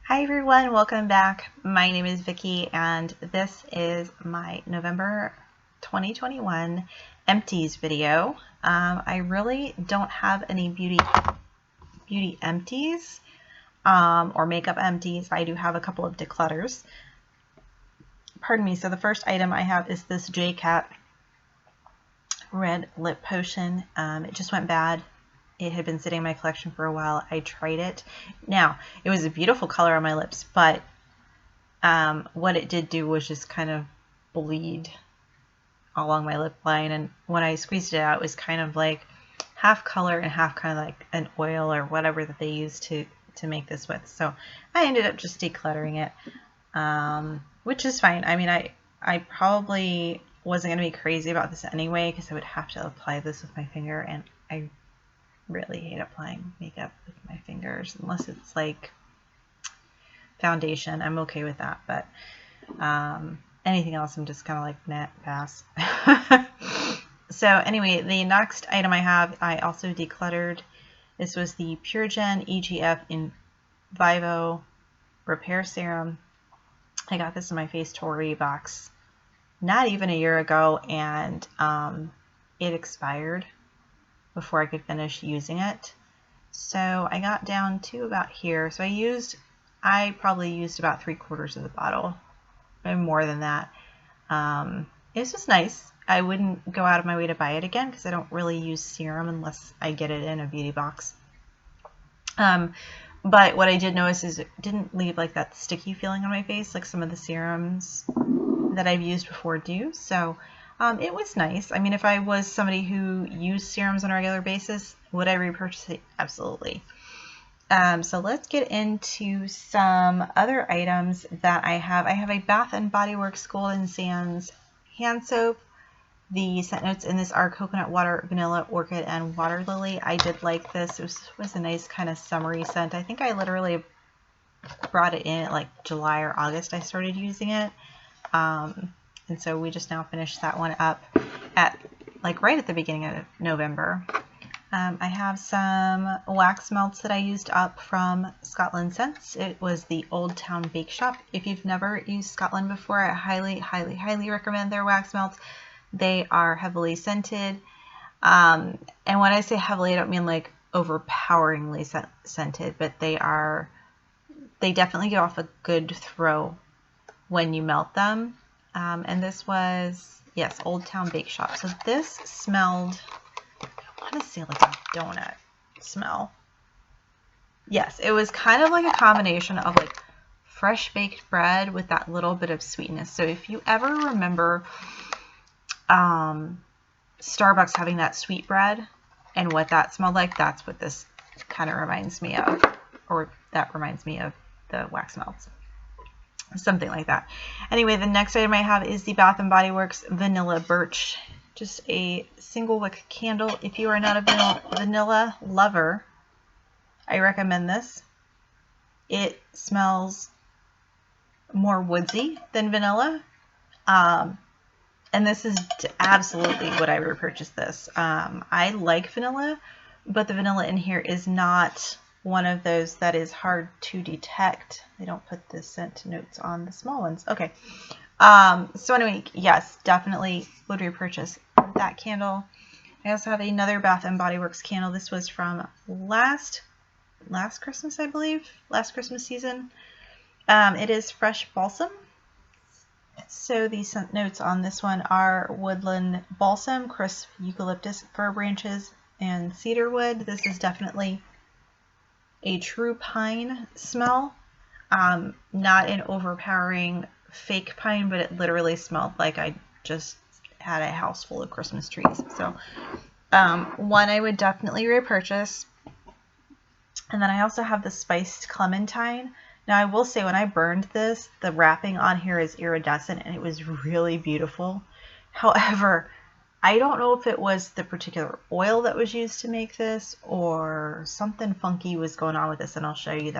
Hi everyone, welcome back. My name is Vicky and this is my November 2021 Empties video. I really don't have any beauty empties or makeup empties. I do have a couple of declutters. Pardon me. So the first item I have is this J-Cat Red Lip Potion. It just went bad. It had been sitting in my collection for a while. I tried it. Now, it was a beautiful color on my lips, but what it did do was just kind of bleed along my lip line. And when I squeezed it out, it was kind of like half color and half kind of like an oil or whatever that they use to make this with. So I ended up just decluttering it, which is fine. I mean, I probably wasn't going to be crazy about this anyway because I would have to apply this with my finger, and I really hate applying makeup with my fingers unless it's like foundation. I'm okay with that, but anything else I'm just kind of like, nah, pass. So anyway, the next item I have, I also decluttered. This was the PureGen EGF in Vivo Repair Serum. I got this in my Face Tory box not even a year ago, and it expired before I could finish using it. So I got down to about here. So I probably used about 3/4 of the bottle, maybe more than that. It's just nice. I wouldn't go out of my way to buy it again because I don't really use serum unless I get it in a beauty box. But what I did notice is it didn't leave like that sticky feeling on my face like some of the serums that I've used before do. So it was nice. I mean, if I was somebody who used serums on a regular basis, would I repurchase it? Absolutely. So let's get into some other items that I have. I have a Bath & Body Works Golden Sands hand soap. The scent notes in this are coconut water, vanilla, orchid, and water lily. I did like this. It was a nice kind of summery scent. I think I literally brought it in at like July or August I started using it. And so we just now finished that one up at like right at the beginning of November. I have some wax melts that I used up from Scotland Scents. It was the Old Town Bake Shop. If you've never used Scotland before, I highly, highly, highly recommend their wax melts. They are heavily scented. And when I say heavily, I don't mean like overpoweringly scented, but they definitely get off a good throw when you melt them. And this was, yes, Old Town Bake Shop. So this smelled, I want to say like a donut smell. Yes, it was kind of like a combination of like fresh baked bread with that little bit of sweetness. So if you ever remember Starbucks having that sweet bread and what that smelled like, that's what this kind of reminds me of, or that reminds me of the wax melts. Something like that. Anyway, the next item I have is the Bath & Body Works Vanilla Birch. Just a single wick candle. If you are not a vanilla lover, I recommend this. It smells more woodsy than vanilla. And this is absolutely what I would repurchase this. I like vanilla, but the vanilla in here is not one of those that is hard to detect. They don't put the scent notes on the small ones. Okay. So anyway, yes, definitely would repurchase that candle. I also have another Bath & Body Works candle. This was from last Christmas, I believe. Last Christmas season. It is Fresh Balsam. So the scent notes on this one are woodland balsam, crisp eucalyptus fir branches, and cedar wood. This is definitely a true pine smell. Not an overpowering fake pine, but it literally smelled like I just had a house full of Christmas trees. So one I would definitely repurchase. And then I also have the spiced clementine. Now I will say when I burned this, the wrapping on here is iridescent and it was really beautiful. However, I don't know if it was the particular oil that was used to make this or something funky was going on with this, and I'll show you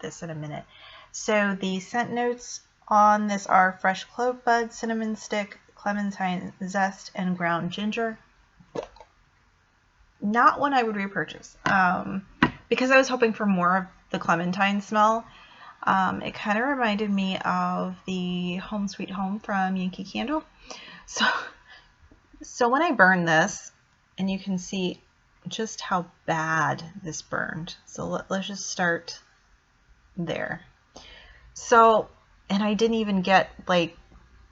this in a minute. So the scent notes on this are fresh clove bud, cinnamon stick, clementine zest, and ground ginger. Not one I would repurchase because I was hoping for more of the clementine smell. It kind of reminded me of the Home Sweet Home from Yankee Candle. So when I burned this, and you can see just how bad this burned. So let's just start there. So, and I didn't even get like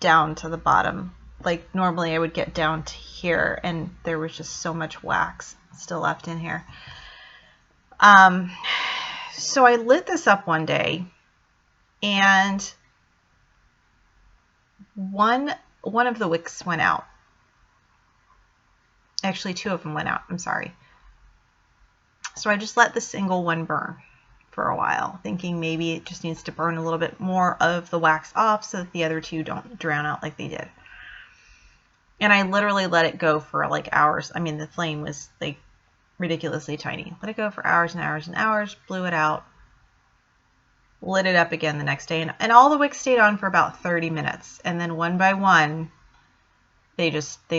down to the bottom. Like normally I would get down to here, and there was just so much wax still left in here. So I lit this up one day, and one of the wicks went out. Actually, two of them went out. I'm sorry. So I just let the single one burn for a while, thinking maybe it just needs to burn a little bit more of the wax off so that the other two don't drown out like they did. And I literally let it go for like hours. I mean, the flame was like ridiculously tiny. Let it go for hours and hours and hours, blew it out, lit it up again the next day, and all the wicks stayed on for about 30 minutes. And then one by one, they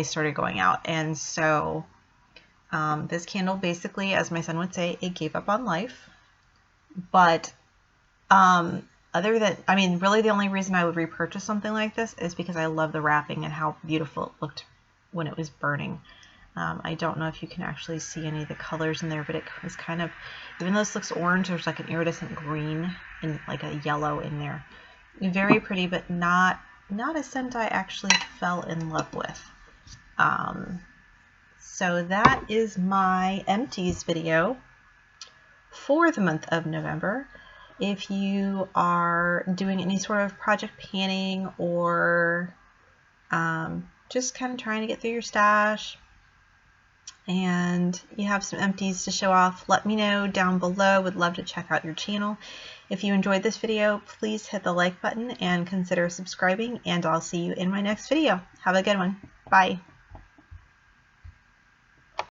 started going out. And so this candle basically, as my son would say, it gave up on life. But other than, I mean, really the only reason I would repurchase something like this is because I love the wrapping and how beautiful it looked when it was burning. I don't know if you can actually see any of the colors in there, but it was kind of, even though this looks orange, there's like an iridescent green and like a yellow in there. Very pretty, but not a scent I actually fell in love with. So that is my Empties video for the month of November. If you are doing any sort of project planning or just kind of trying to get through your stash and you have some empties to show off, let me know down below. Would love to check out your channel. If you enjoyed this video, please hit the like button and consider subscribing, and I'll see you in my next video. Have a good one. Bye.